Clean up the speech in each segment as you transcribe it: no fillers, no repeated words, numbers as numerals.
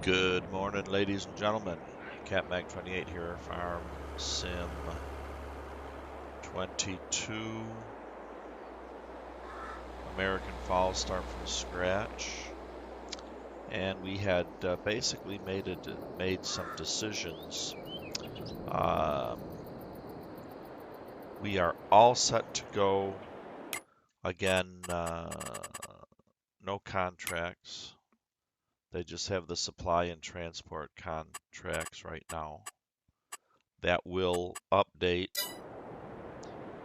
Good morning, ladies and gentlemen. CatMag28 here, Farm Sim 22. American Falls, start from scratch. And we had basically made some decisions. We are all set to go. Again, no contracts. They just have the supply and transport contracts right now. That will update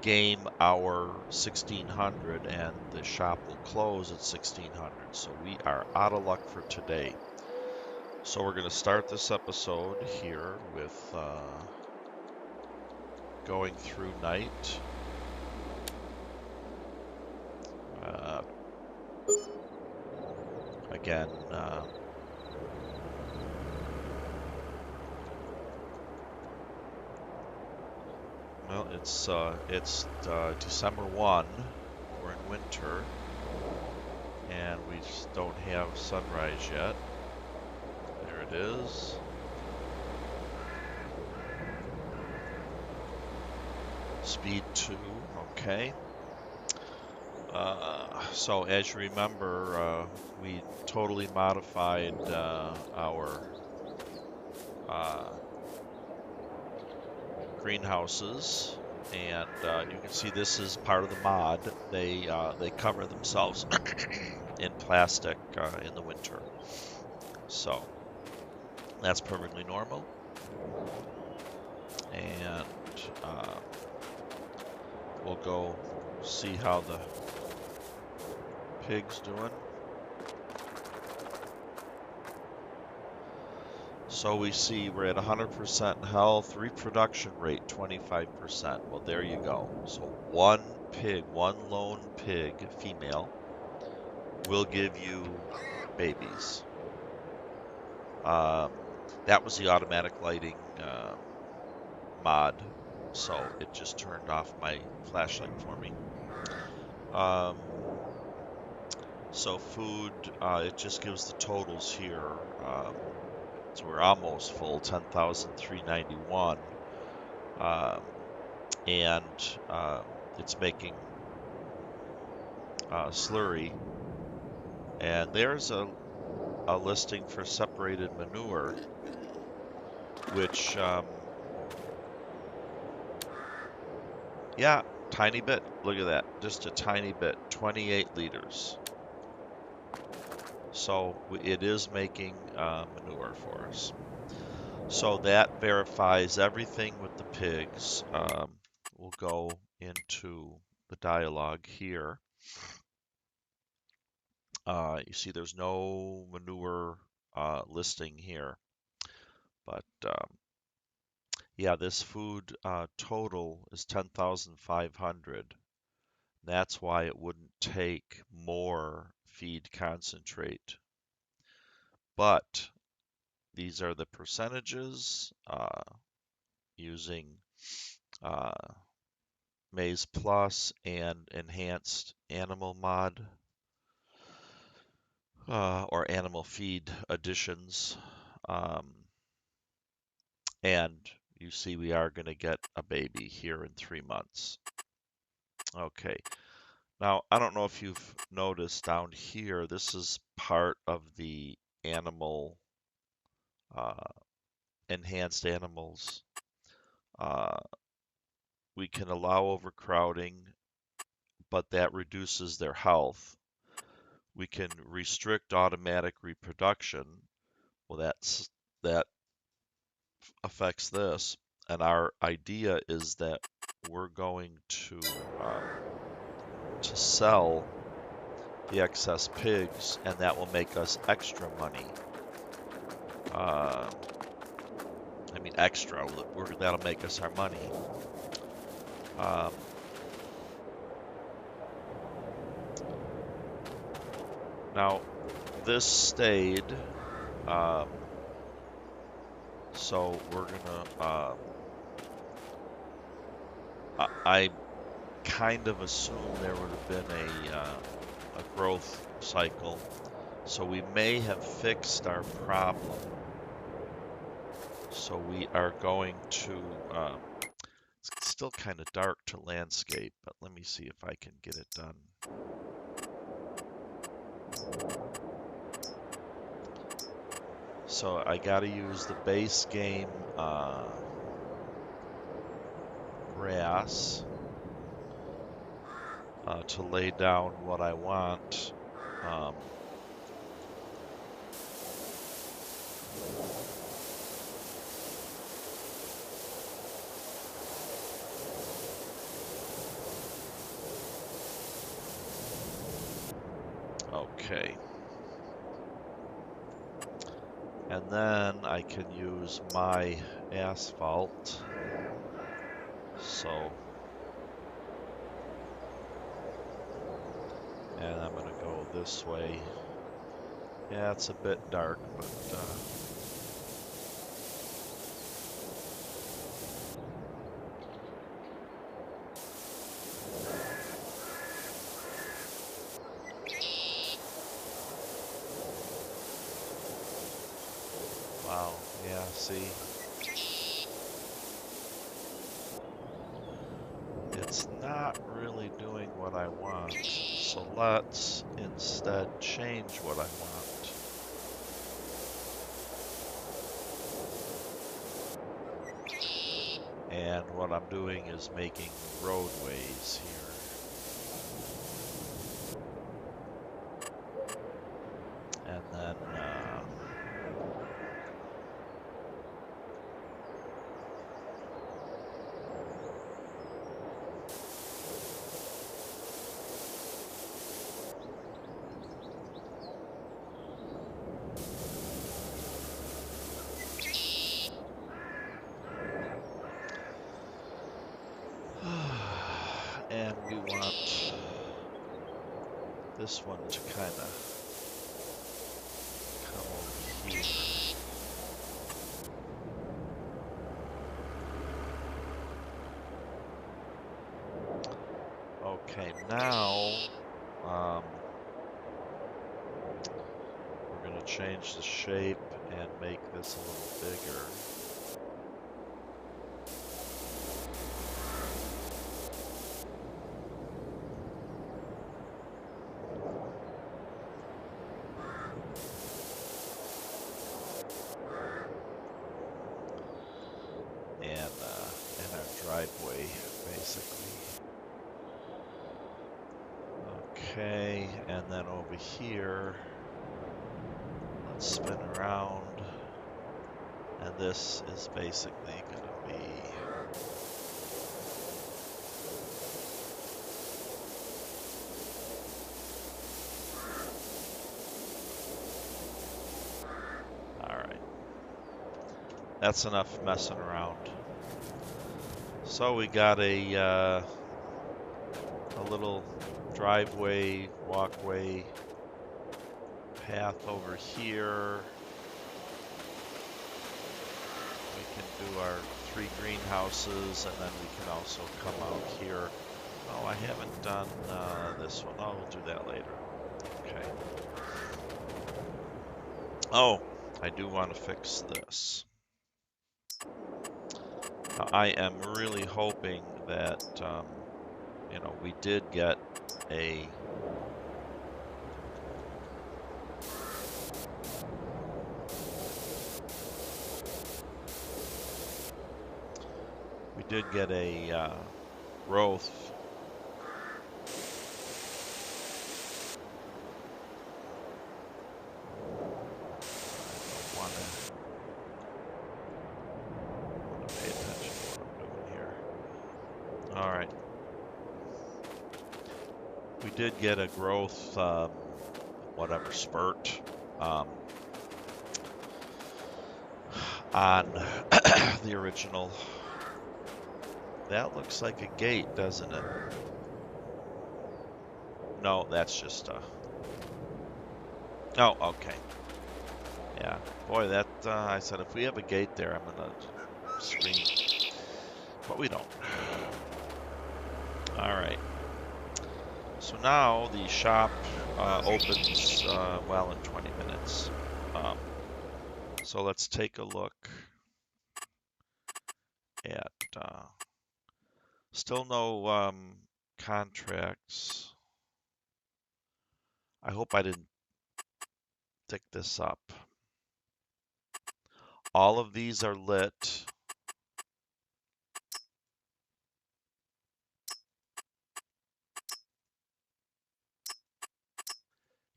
game hour 1600 and the shop will close at 1600. So we are out of luck for today. So we're going to start this episode here with going through night. Again, well, it's December 1. We're in winter, and we just don't have sunrise yet. There it is. Speed 2, okay. So as you remember, we totally modified our greenhouses, and you can see this is part of the mod. They cover themselves in plastic in the winter, so that's perfectly normal. And we'll go see how the pig's doing. So we see we're at 100% health, reproduction rate 25%. Well, there you go. So one pig, one lone pig, female, will give you babies. That was the automatic lighting mod, so it just turned off my flashlight for me. So food, it just gives the totals here. So we're almost full, 10,391, and it's making slurry. And there's a listing for separated manure, which, yeah, tiny bit. Look at that, just a tiny bit, 28 liters. So it is making manure for us. So that verifies everything with the pigs. We'll go into the dialogue here. You see there's no manure listing here. But yeah, this food total is 10,500. That's why it wouldn't take more feed concentrate. But these are the percentages using Maize Plus and Enhanced Animal Mod or Animal Feed additions. And you see we are going to get a baby here in 3 months. Okay. Now, I don't know if you've noticed down here, this is part of the animal, enhanced animals. We can allow overcrowding, but that reduces their health. We can restrict automatic reproduction. Well, that affects this. And our idea is that we're going to sell the excess pigs, and that will make us extra money. I mean extra, that'll make us our money. Now, this stayed, so we're gonna, I kind of assumed there would have been a growth cycle, So we may have fixed our problem. So we are going to, it's still kind of dark to landscape, but let me see if I can get it done. So I got to use the base game grass to lay down what I want. Okay. And then I can use my asphalt. So, and I'm going to go this way. Yeah, it's a bit dark, but wow, yeah, see. It's not really doing what I want, so let's instead change what I want. And what I'm doing is making roadways here. And then and we want this one to kind of come over here. Okay, now we're going to change the shape and make this a little bigger. And our driveway, basically. Okay, and then over here, let's spin around, and this is basically going to be alright. That's enough messing around. So we got a little driveway, walkway, path over here. We can do our 3 greenhouses, and then we can also come out here. Oh, I haven't done this one. Oh, we'll do that later. Okay. Oh, I do want to fix this. Now, I am really hoping that, you know, we did get a growth. I don't want to pay attention to what I'm doing here. All right. We did get a growth, whatever, spurt on the original. That looks like a gate, doesn't it? No, that's just a... Oh, okay. Yeah. Boy, that, I said if we have a gate there, I'm gonna scream. But we don't. Alright. So now the shop opens well in 20 minutes. Um, so let's take a look at still no contracts. I hope I didn't pick this up. All of these are lit.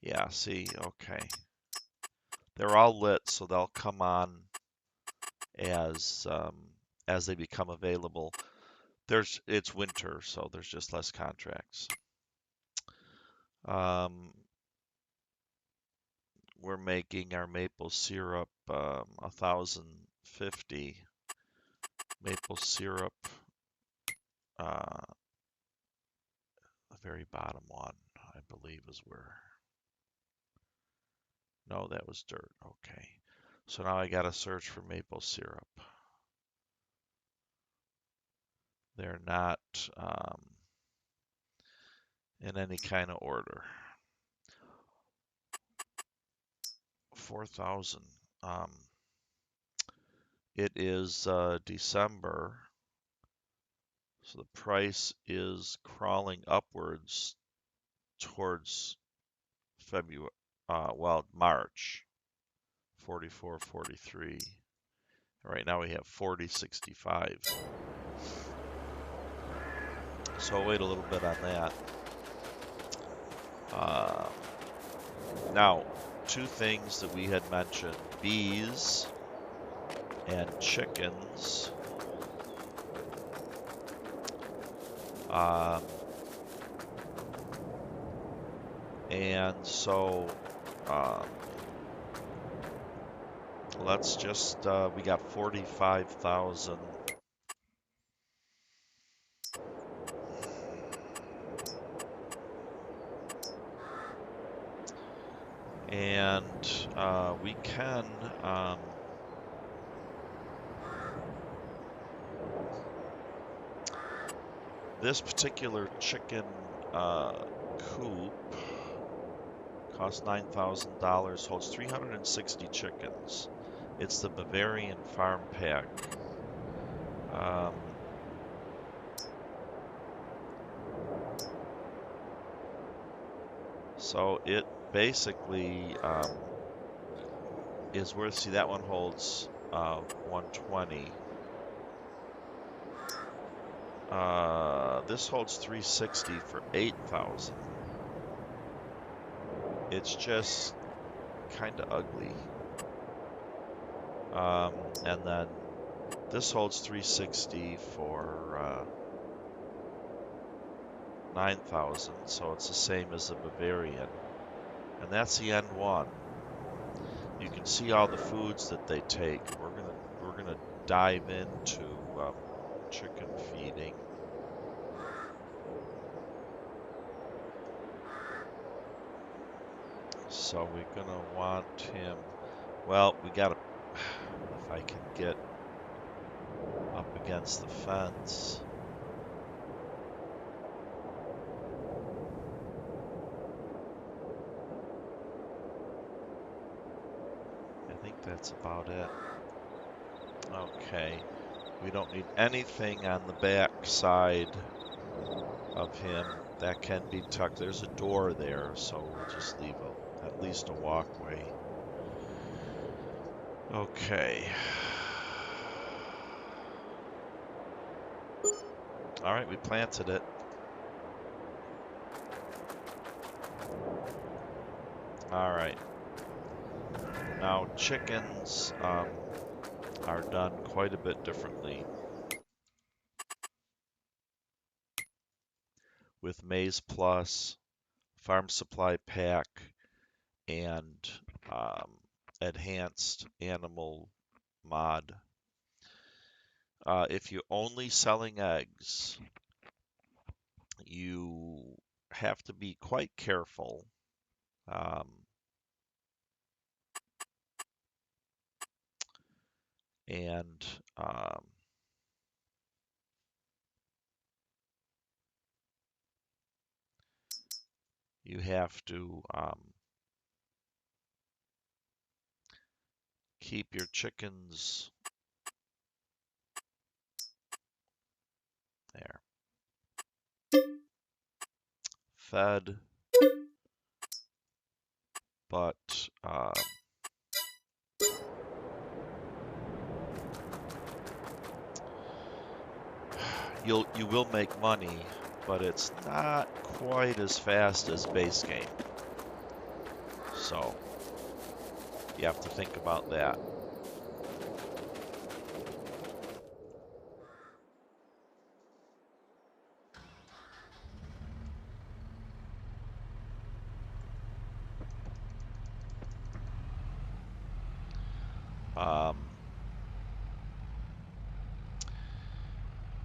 Yeah, see, okay. They're all lit, so they'll come on as they become available. It's winter, so there's just less contracts. We're making our maple syrup 1,050 maple syrup. The very bottom one, I believe, is where. No, that was dirt. Okay. So now I got to search for maple syrup. They're not in any kind of order. 4,000. It is December, so the price is crawling upwards towards February, March. 44, 43. Right now we have 40.65. So I'll wait a little bit on that. Now, two things that we had mentioned, bees and chickens. And so let's just, we got 45,000. And we can, this particular chicken coop costs $9,000, holds 360 chickens. It's the Bavarian Farm Pack. So it basically is worth, see that one holds 120. This holds 360 for 8,000. It's just kind of ugly. And then this holds 360 for 9,000, so it's the same as the Bavarian. And that's the N1. You can see all the foods that they take. We're gonna dive into chicken feeding. So we're gonna want him. Well, we gotta. If I can get up against the fence. I think that's about it. Okay. We don't need anything on the back side of him. That can be tucked. There's a door there, so we'll just leave at least a walkway. Okay. All right, we planted it. All right. Now chickens are done quite a bit differently. With Maize Plus, Farm Supply Pack, and Enhanced Animal Mod. If you're only selling eggs, you have to be quite careful. And you have to keep your chickens there fed, but you will make money, but it's not quite as fast as base game. So you have to think about that.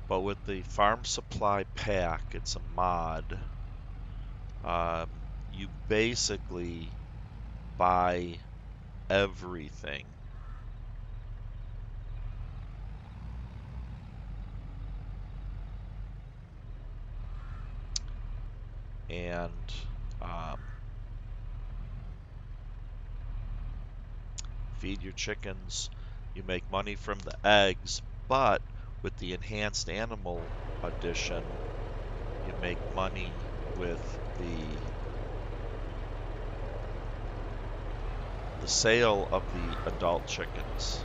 But with the farm supply pack, it's a mod. You basically buy everything. And feed your chickens. You make money from the eggs, but with the enhanced animal edition, you make money with the sale of the adult chickens.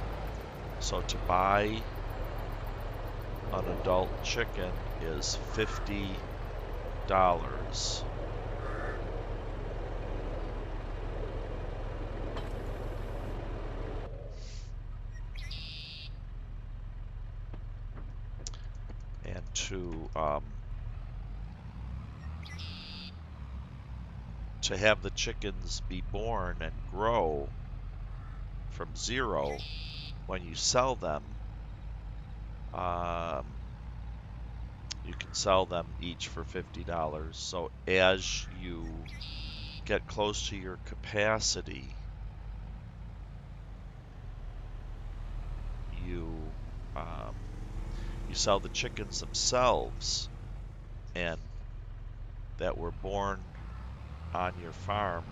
So to buy an adult chicken is $50. And to have the chickens be born and grow from zero, when you sell them, you can sell them each for $50. So as you get close to your capacity, you sell the chickens themselves and that were born on your farm,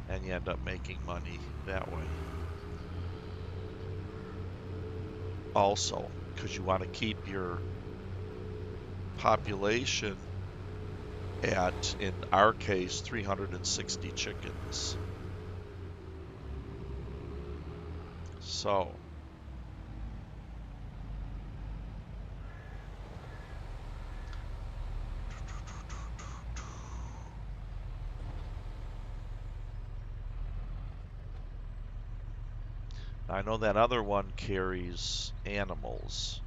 and you end up making money that way. Also, because you want to keep your population at, in our case, 360 chickens. So I know that other one carries animals.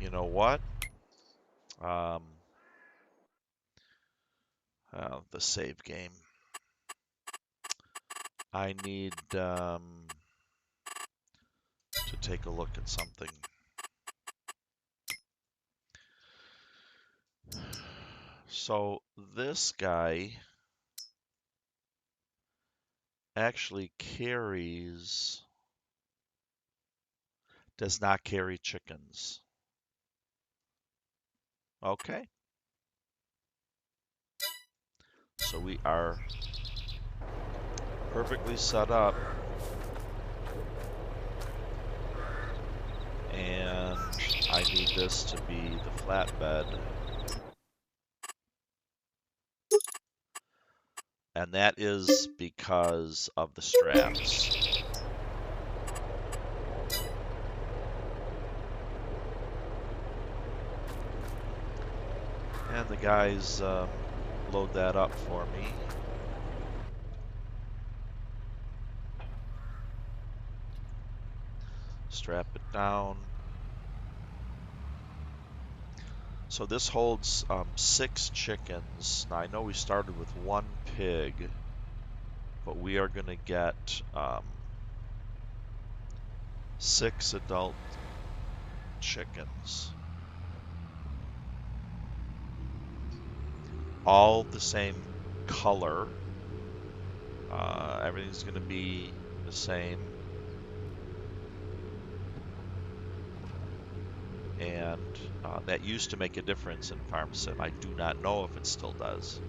You know what? The save game. I need to take a look at something. So this guy actually does not carry chickens. Okay. So we are perfectly set up. And I need this to be the flatbed. And that is because of the straps. And the guys load that up for me. Strap it down. So this holds 6 chickens. Now I know we started with 1 pig, but we are going to get 6 adult chickens. All the same color. Everything's going to be the same. And that used to make a difference in farm sim. I do not know if it still does.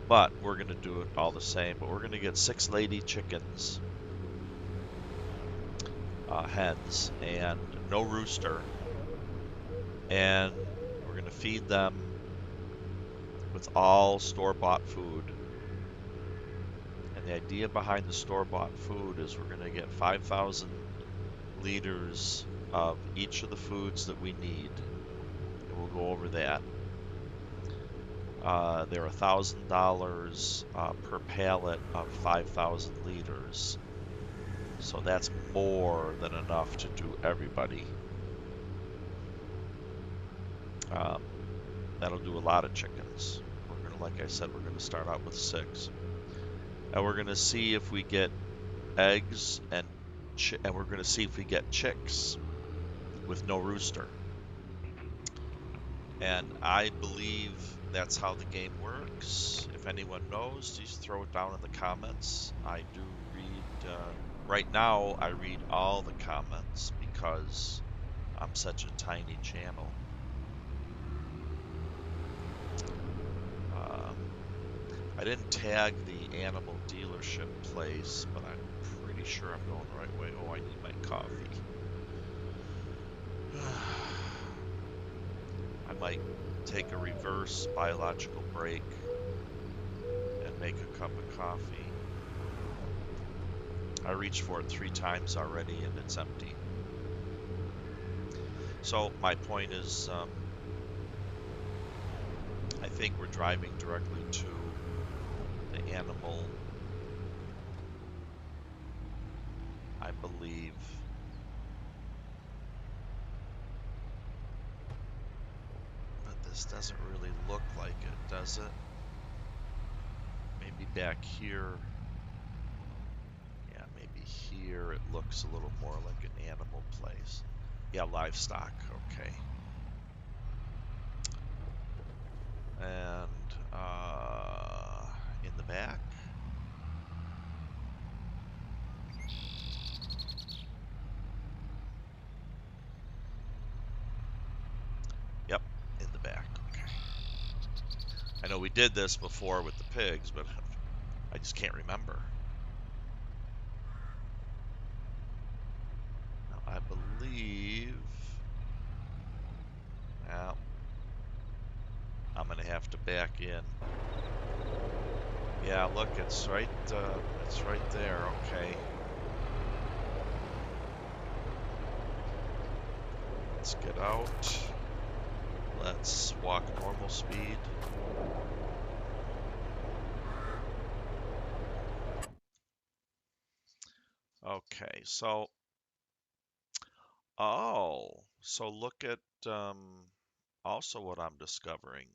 But we're going to do it all the same. But we're going to get 6 lady chickens, hens, and no rooster. And we're going to feed them with all store-bought food. And the idea behind the store-bought food is we're going to get 5,000 liters of each of the foods that we need. And we'll go over that. They're $1,000 per pallet of 5,000 liters. So that's more than enough to do everybody. That'll do a lot of chickens. We're gonna, like I said, we're gonna start out with 6, and we're gonna see if we get eggs and we're gonna see if we get chicks with no rooster. And I believe that's how the game works. If anyone knows, please throw it down in the comments. I do read, right now I read all the comments because I'm such a tiny channel. I didn't tag the animal dealership place, but I'm pretty sure I'm going the right way. Oh, I need my coffee. I might take a reverse biological break and make a cup of coffee. I reached for it 3 times already and it's empty. So my point is, I think we're driving directly to the animal, I believe. But this doesn't really look like it, does it? Maybe back here. Yeah, maybe here it looks a little more like an animal place. Yeah, livestock, okay. And in the back. Yep, in the back, okay. I know we did this before with the pigs, but I just can't remember. Now, I believe, well, I'm gonna have to back in. Yeah, look, it's right there, okay. Let's get out. Let's walk normal speed. Okay, so, oh, so look at also what I'm discovering.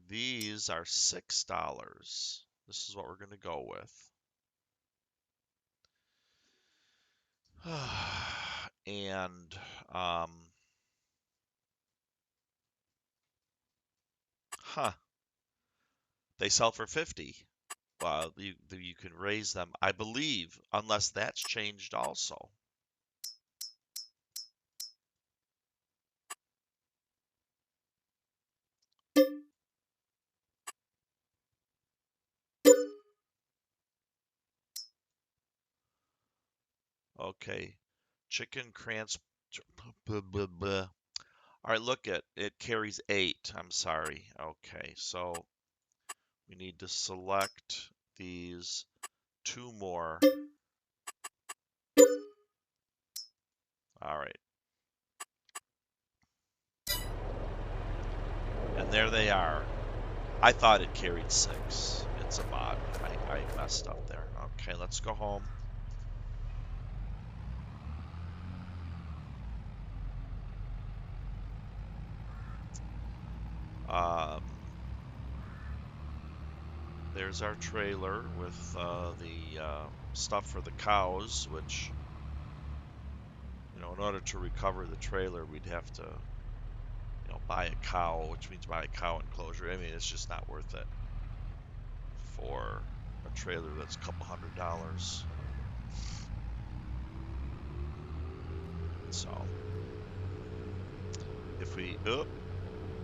These are $6. This is what we're going to go with. And they sell for 50. Well, you can raise them, I believe, unless that's changed also. Okay, chicken crans. All right, look at it carries 8. I'm sorry. Okay, so we need to select these 2 more. All right. And there they are. I thought it carried 6. It's a mod. I messed up there. Okay, let's go home. There's our trailer with the stuff for the cows, which, you know, in order to recover the trailer, we'd have to, you know, buy a cow, which means buy a cow enclosure. I mean, it's just not worth it for a trailer that's a couple $100. So if we,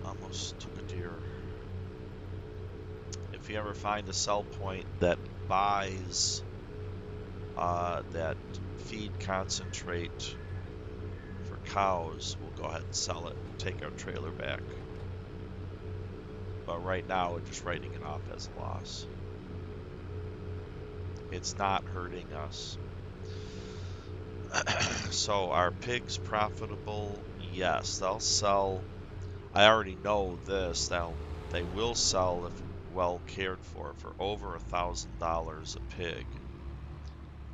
almost took a deer. If you ever find a sell point that buys that feed concentrate for cows, we'll go ahead and sell it and take our trailer back. But right now, we're just writing it off as a loss. It's not hurting us. So are pigs profitable? Yes, they'll sell. I already know this. They will sell if well cared for over $1,000 a pig,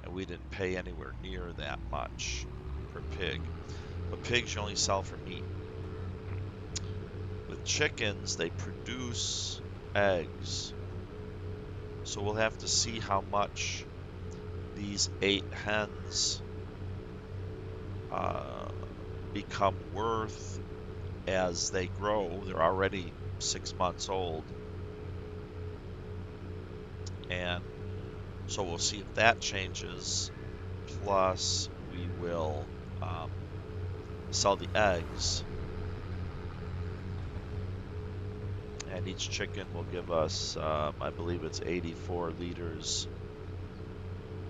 and we didn't pay anywhere near that much per pig. But pigs you only sell for meat. With chickens, they produce eggs, so we'll have to see how much these 8 hens become worth as they grow. They're already 6 months old, and so we'll see if that changes. Plus, we will sell the eggs, and each chicken will give us, I believe it's 84 liters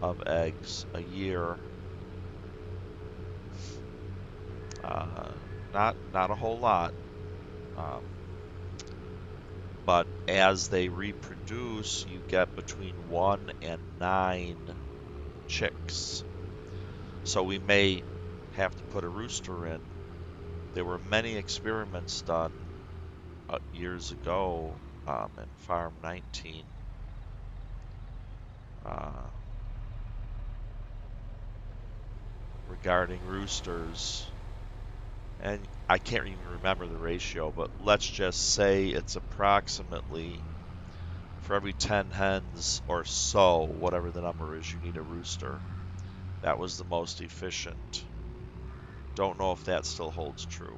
of eggs a year. Not a whole lot, but as they reproduce, you get between 1 and 9 chicks. So we may have to put a rooster in. There were many experiments done years ago in Farm 19 regarding roosters. And I can't even remember the ratio, but let's just say it's approximately for every 10 hens or so, whatever the number is, you need a rooster. That was the most efficient. Don't know if that still holds true.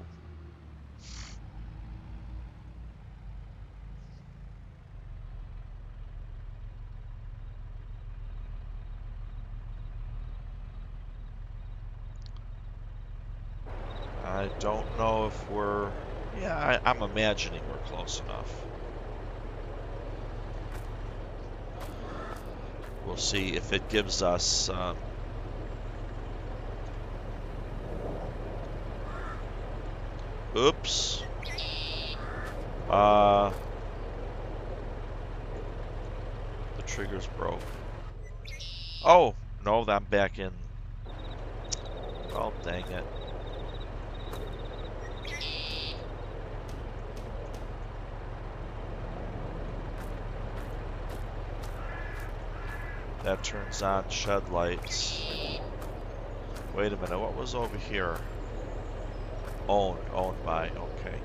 I don't know if we're, yeah, I'm imagining we're close enough. We'll see if it gives us oops. The trigger's broke. Oh, no, I'm back in. Oh, dang it. That turns on shed lights. Wait a minute, what was over here? Owned by, okay.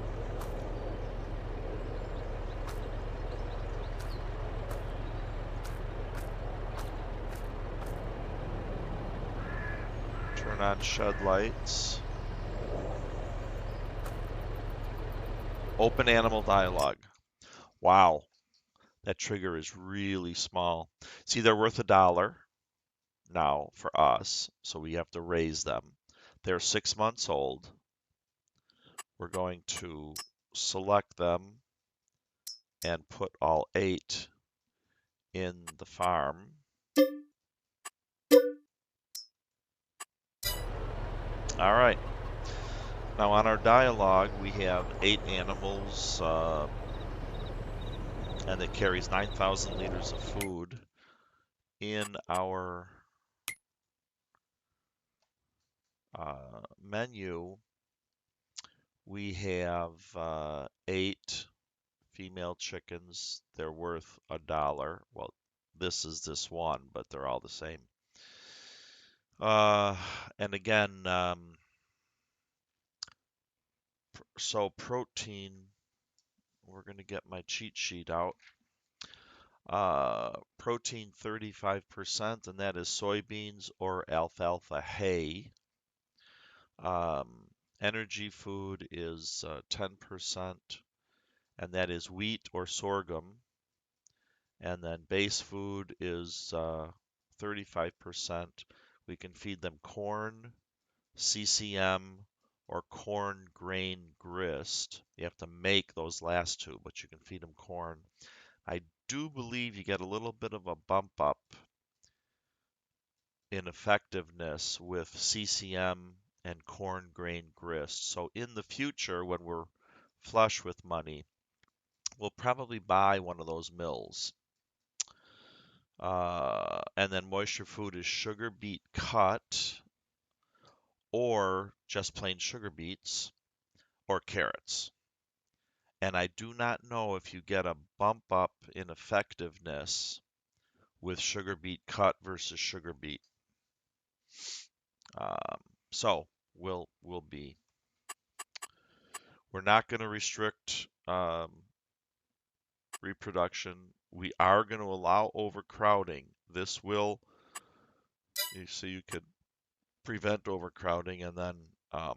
Turn on shed lights. Open animal dialogue. Wow, that trigger is really small. See, they're worth $1 now for us, so we have to raise them. They're 6 months old. We're going to select them and put all 8 in the farm. All right. Now on our dialogue, we have 8 animals, and it carries 9,000 liters of food. In our menu, we have 8 female chickens. They're worth $1. Well, this is this one, but they're all the same. And again, so protein, we're going to get my cheat sheet out. Protein 35%, and that is soybeans or alfalfa hay. Energy food is 10%, and that is wheat or sorghum. And then base food is 35%. We can feed them corn, CCM, or corn grain grist. You have to make those last two, but you can feed them corn. I do believe you get a little bit of a bump up in effectiveness with CCM and corn grain grist. So in the future, when we're flush with money, we'll probably buy one of those mills. And then moisture food is sugar beet cut or just plain sugar beets or carrots. And I do not know if you get a bump up in effectiveness with sugar beet cut versus sugar beet. Um, so we'll be. We're not going to restrict reproduction. We are going to allow overcrowding. This will, so you could prevent overcrowding, and then I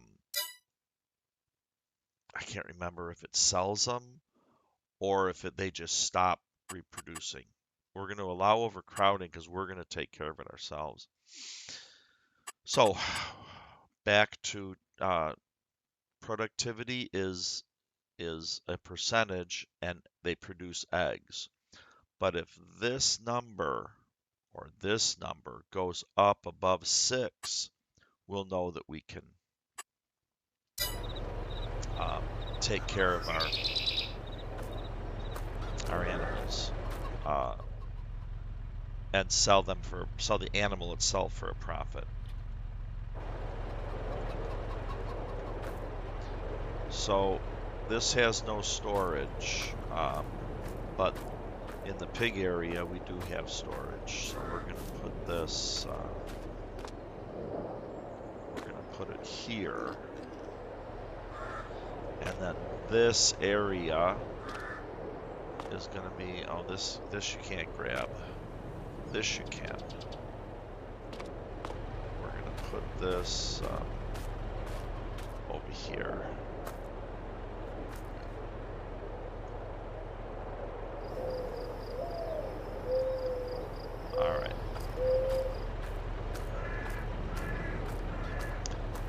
can't remember if it sells them or if they just stop reproducing. We're going to allow overcrowding because we're going to take care of it ourselves. So back to productivity is a percentage, and they produce eggs. But if this number or this number goes up above 6, we'll know that we can take care of our animals and sell the animal itself for a profit. So this has no storage, but in the pig area we do have storage. So we're going to put this, we're going to put it here. And then this area is going to be, oh, this you can't grab. This you can. We're going to put this over here. All right.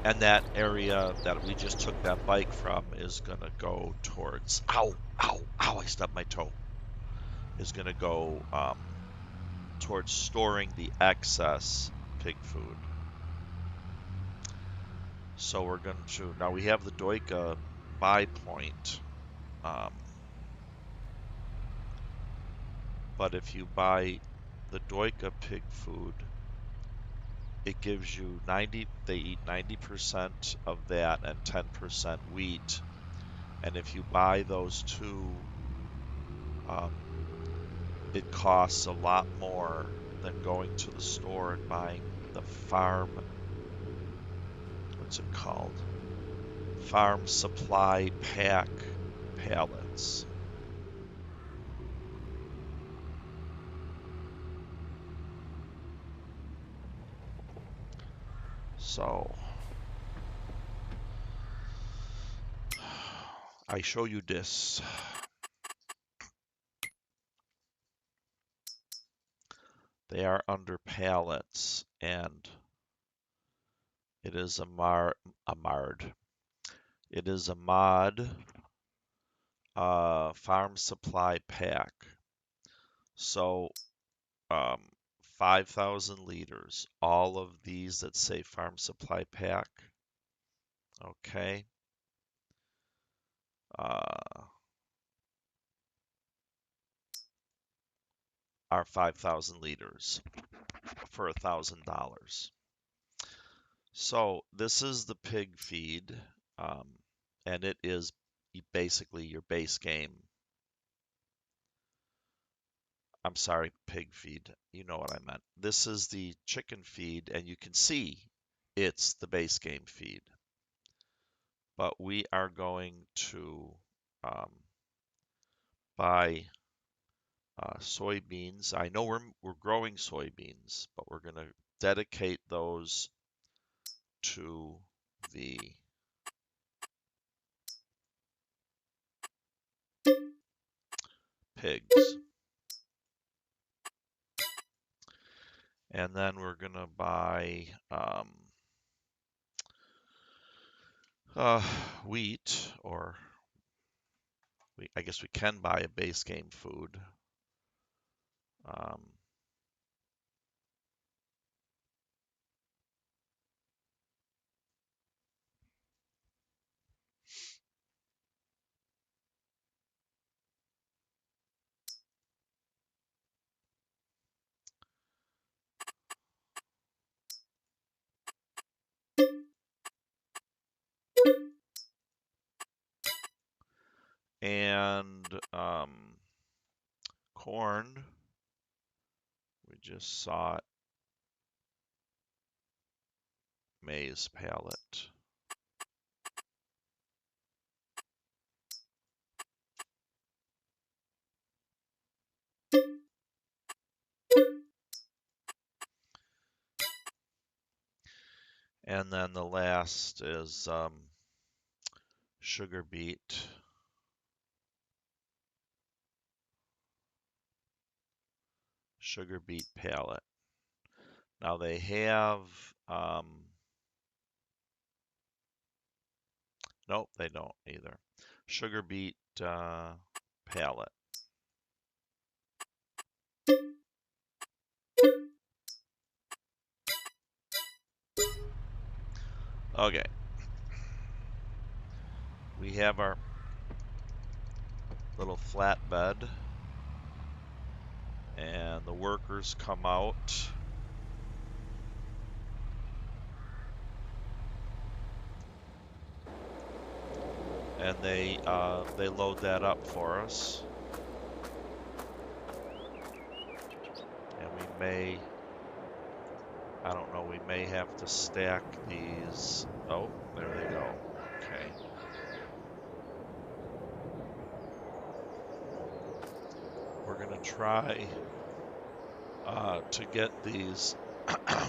And that area that we just took that bike from is going to go towards, ow, I stubbed my toe, is going to go towards storing the excess pig food. So we're going to, now we have the Doika buy point, but if you buy the Doika pig food, it gives you 90, they eat 90% of that and 10% wheat. And if you buy those two, it costs a lot more than going to the store and buying the farm, what's it called? Farm supply pack pallets. So I show you this. They are under pallets, and it is a mod. It is a mod farm supply pack. So 5,000 liters. All of these that say farm supply pack. Okay. Are 5,000 liters for $1,000. So this is the pig feed, and it is basically your base game. I'm sorry, pig feed. You know what I meant. This is the chicken feed, and you can see it's the base game feed. But we are going to buy soybeans. I know we're growing soybeans, but we're going to dedicate those to the pigs. And then we're going to buy wheat, or I guess we can buy a base game food. And corn, we just saw it. Maize pallet. And then the last is sugar beet. Sugar beet pallet. Now they have, nope, they don't either. Sugar beet pallet. Okay. We have our little flatbed, and the workers come out. And they load that up for us. And we may, I don't know, we may have to stack these. Oh, there they go. Okay. We're gonna try to get these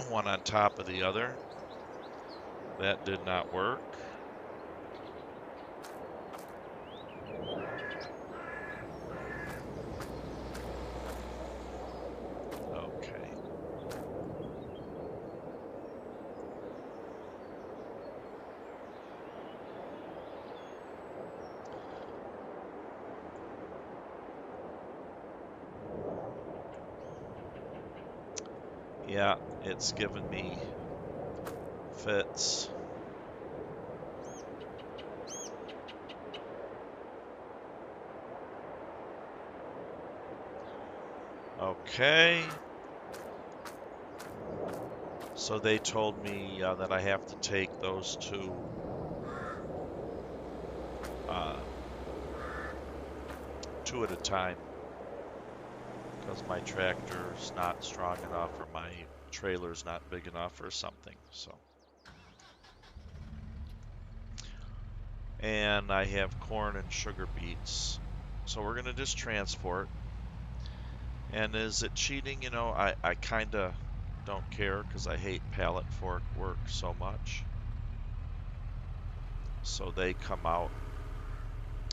one on top of the other. That did not work. Okay. Yeah, it's giving me fits. Okay. So they told me that I have to take those two at a time, because my tractor's not strong enough or my trailer's not big enough or something. So, and I have corn and sugar beets, so we're gonna just transport. And is it cheating? You know, I kind of don't care, because I hate pallet fork work so much. So they come out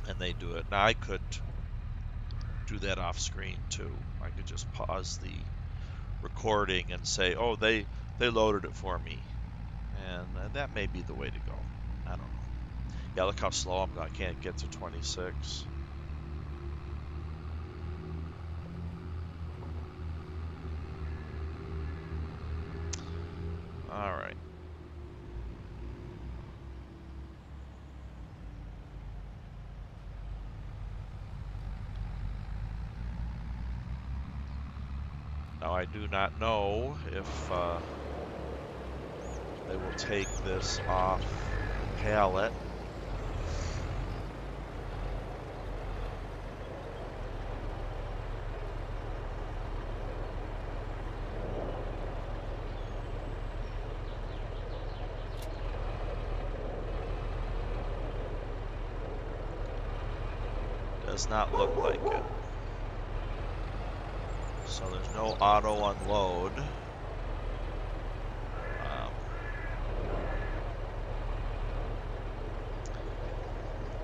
and they do it. Now I could do that off screen too. I could just pause the recording and say, oh, they loaded it for me. And that may be the way to go. I don't know. Yeah, look how slow I'm going. I can't get to 26. All right. Now I do not know if they will take this off the pallet. Does not look like it. So there's no auto unload.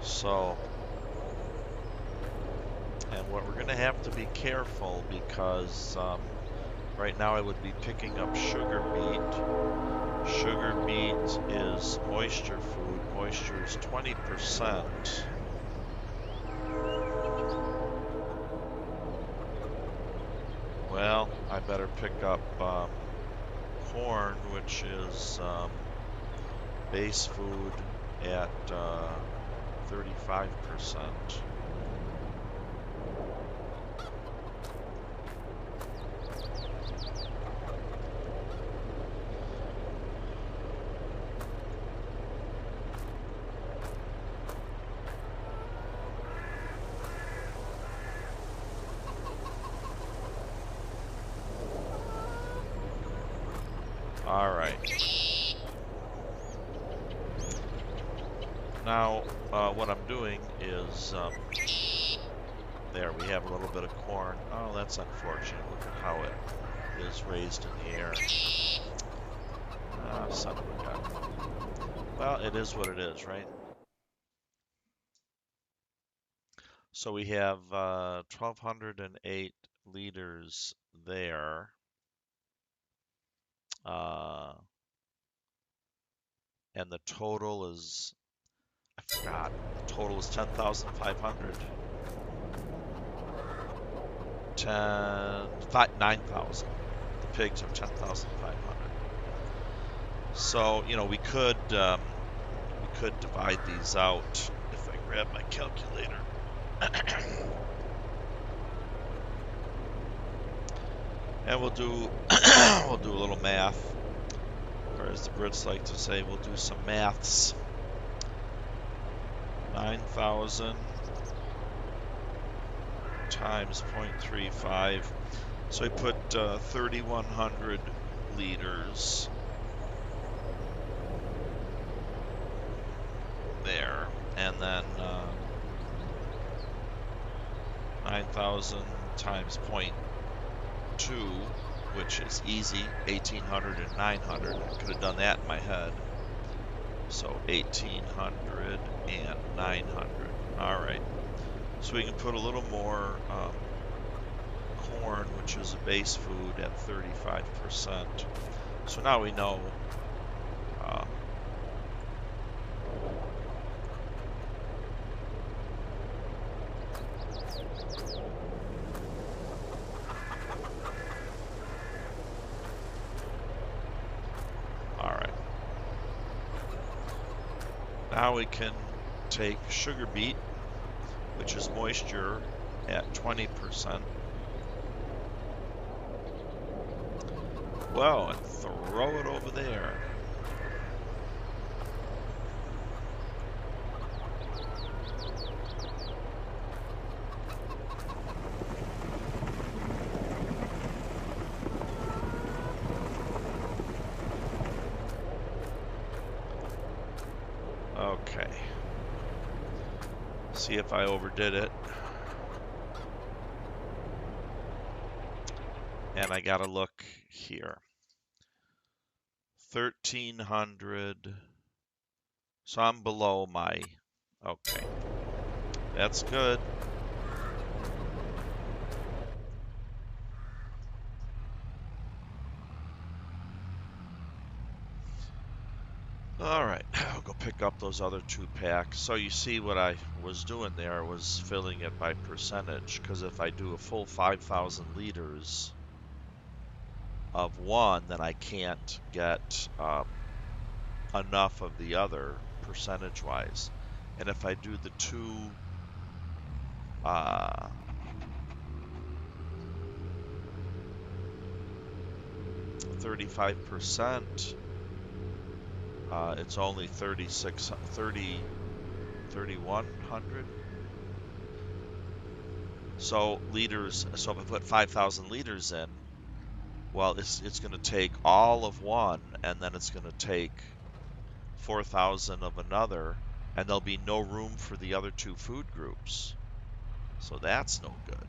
So, and And what we're going to have to be careful because right now I would be picking up sugar beet. Sugar beet is moisture food. Moisture is 20%. Well, I better pick up corn, which is base food at 35%. All right. Now, what I'm doing is, there, we have a little bit of corn. Oh, that's unfortunate. Look at how it is raised in the air. Ah, son of a gun. Well, it is what it is, right? So we have 1,208 liters there. And the total is, I forgot, the total is 10,500. 9,000. The pigs are 10,500. So, you know, we could divide these out if I grab my calculator. And we'll do a little math, or as the Brits like to say, we'll do some maths. 9,000 times 0.35. So we put 3,100 liters there, and then 9,000 times 0.2, which is easy, 1,800 and 900. I could have done that in my head. So 1,800 and 900. All right. So we can put a little more corn, which is a base food, at 35%. So now we know all right. Now we can take sugar beet, which is moisture, at 20%. Well, and throw it over there. Okay. See if I overdid it. And I gotta look here. 1,300. So I'm below my, okay. That's good. All right, I'll go pick up those other 2 packs. So you see what I was doing there was filling it by percentage, because if I do a full 5,000 liters of one, then I can't get enough of the other percentage-wise. And if I do the 35%, it's only 3,100. So liters. So if I put 5,000 liters in, well, it's going to take all of one, and then it's going to take 4,000 of another, and there'll be no room for the other 2 food groups. So that's no good.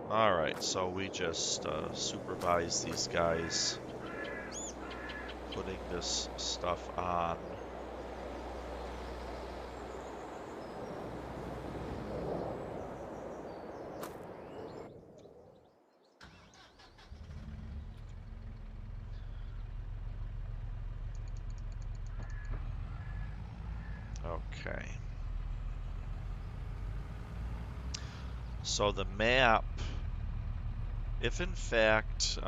All right, so we just supervise these guys putting this stuff on. Okay. So the map, if in fact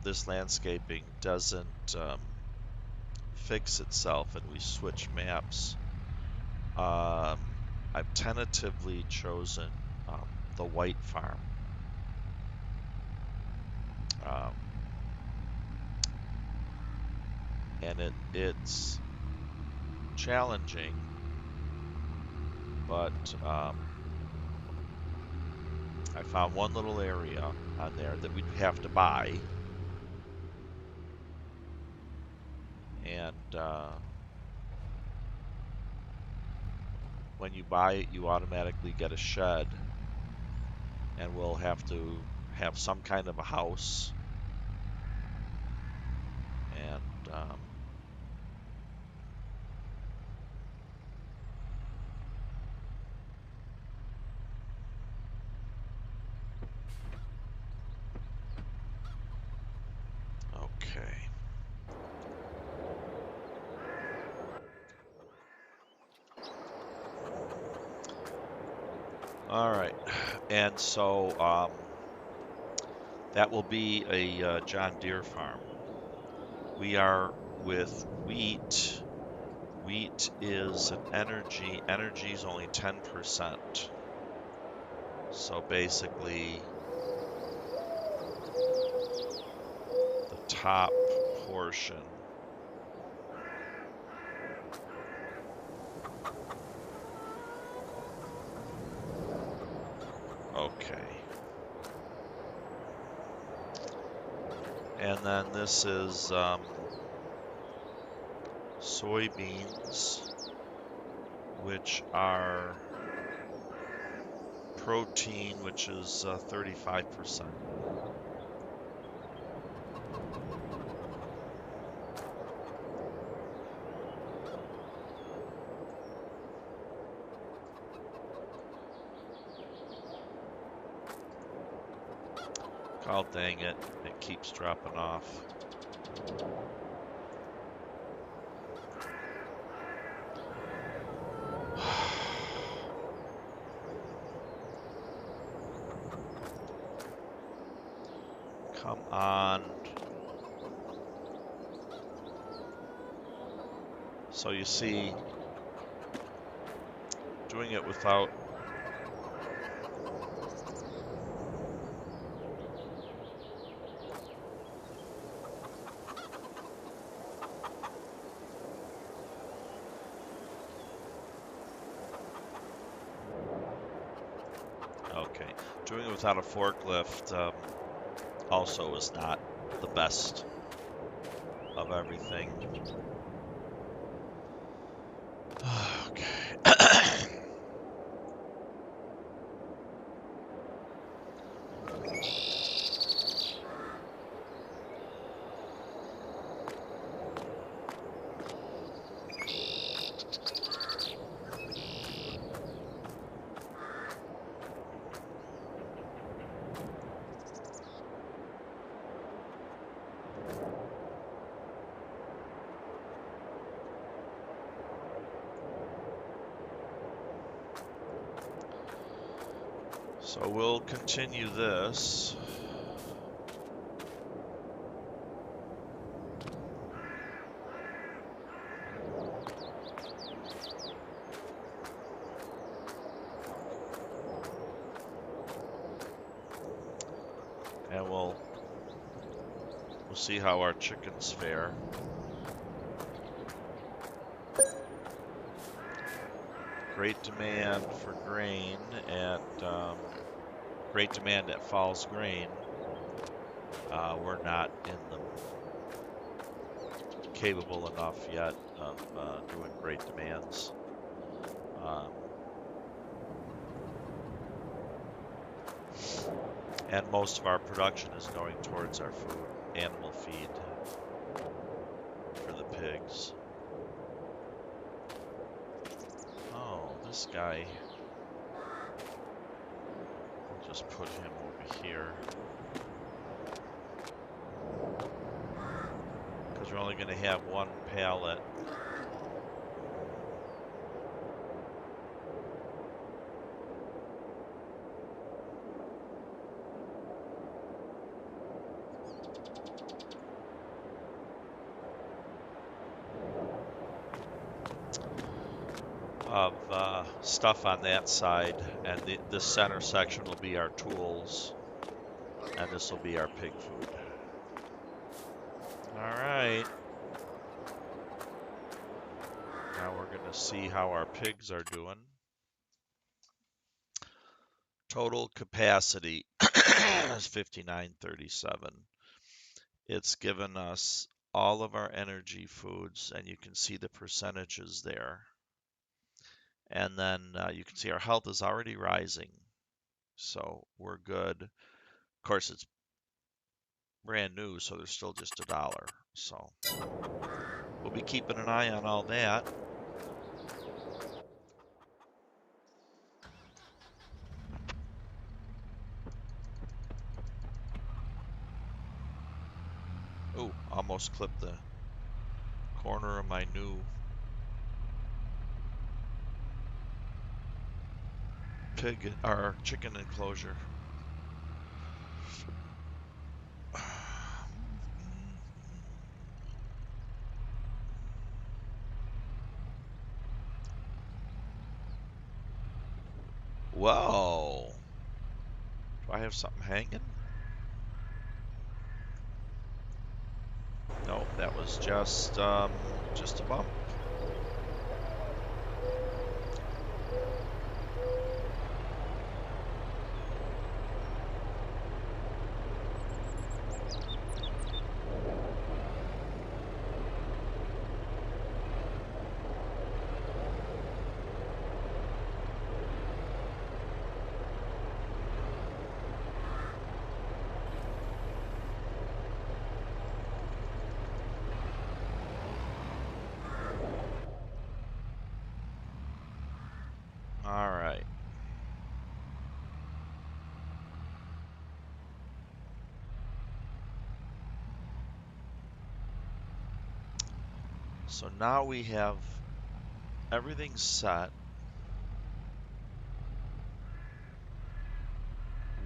this landscaping doesn't fix itself and we switch maps, I've tentatively chosen the white farm. And it's challenging, but I found one little area on there that we'd have to buy, and when you buy it, you automatically get a shed, and we'll have to have some kind of a house, and okay. All right, and so that will be a John Deere farm. We are with wheat. Wheat is an energy. Energy is only 10%. So basically, the top portion. Okay. And then this is soybeans, which are protein, which is 35%. Oh, dang it. It keeps dropping off. Come on. So you see, doing it without okay, doing it without a forklift also is not the best of everything. Okay. So we'll continue this. And we'll see how our chickens fare. Great demand for grain at great demand at Falls Grain. We're not in the capable enough yet of doing great demands. And most of our production is going towards our food, animal feed for the pigs. Oh, this guy, we'll just put him over here. Because we're only going to have one pallet. of stuff on that side, and this center section will be our tools, and this will be our pig food. All right. Now we're going to see how our pigs are doing. Total capacity is 5937. It's given us all of our energy foods, and you can see the percentages there. And then you can see our health is already rising, so we're good. Of course, it's brand new, so there's still just $1. So we'll be keeping an eye on all that. Oh, almost clipped the corner of my new pig or chicken enclosure. Whoa. Do I have something hanging? No, that was just a bump. All right. So now we have everything set.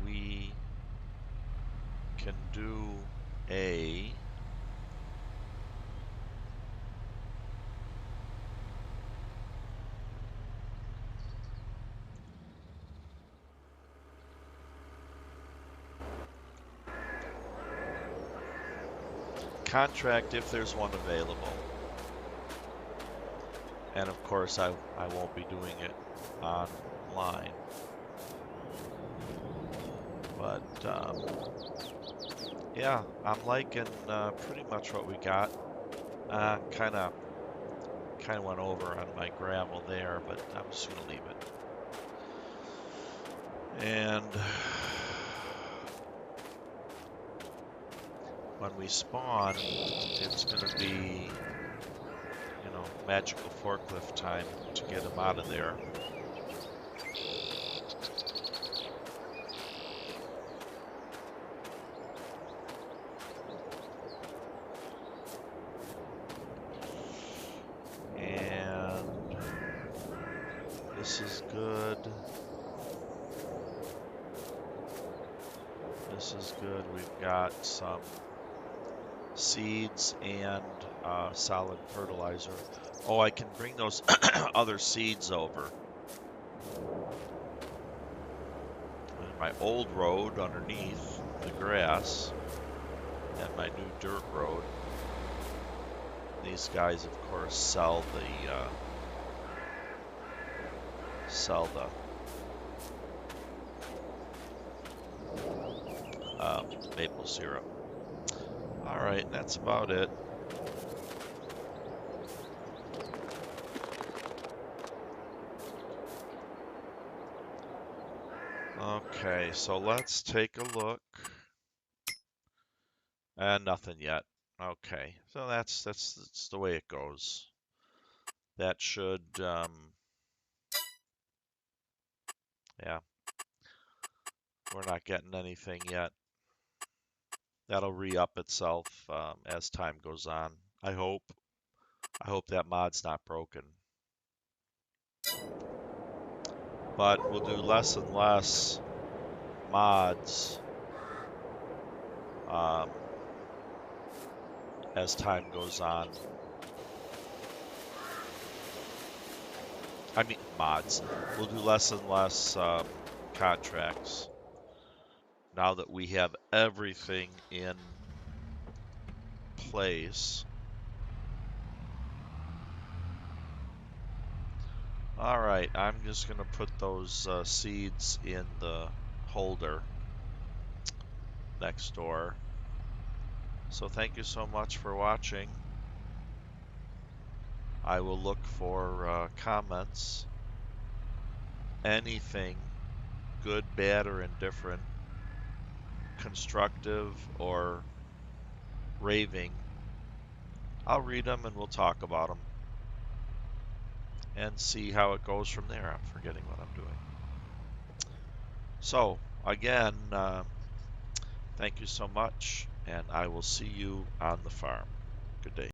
We can do a contract if there's one available. And of course, I won't be doing it online. But yeah, I'm liking pretty much what we got. Kind of went over on my gravel there, but I'm just gonna leave it. And when we spawn, it's gonna be, you know, magical forklift time to get them out of there. And this is good. This is good. We've got some seeds and solid fertilizer. Oh, I can bring those other seeds over. And my old road underneath the grass and my new dirt road. These guys, of course, sell the maple syrup. All right, that's about it. Okay, so let's take a look. And nothing yet. Okay, so that's the way it goes. That should, yeah, we're not getting anything yet. That'll re-up itself as time goes on. I hope that mod's not broken. But we'll do less and less mods as time goes on. I mean, mods. We'll do less and less contracts now that we have everything in place. All right, I'm just going to put those seeds in the holder next door. So thank you so much for watching. I will look for comments, anything, good, bad, or indifferent, constructive or raving. I'll read them and we'll talk about them and see how it goes from there. I'm forgetting what I'm doing. So, again, thank you so much, and I will see you on the farm. Good day.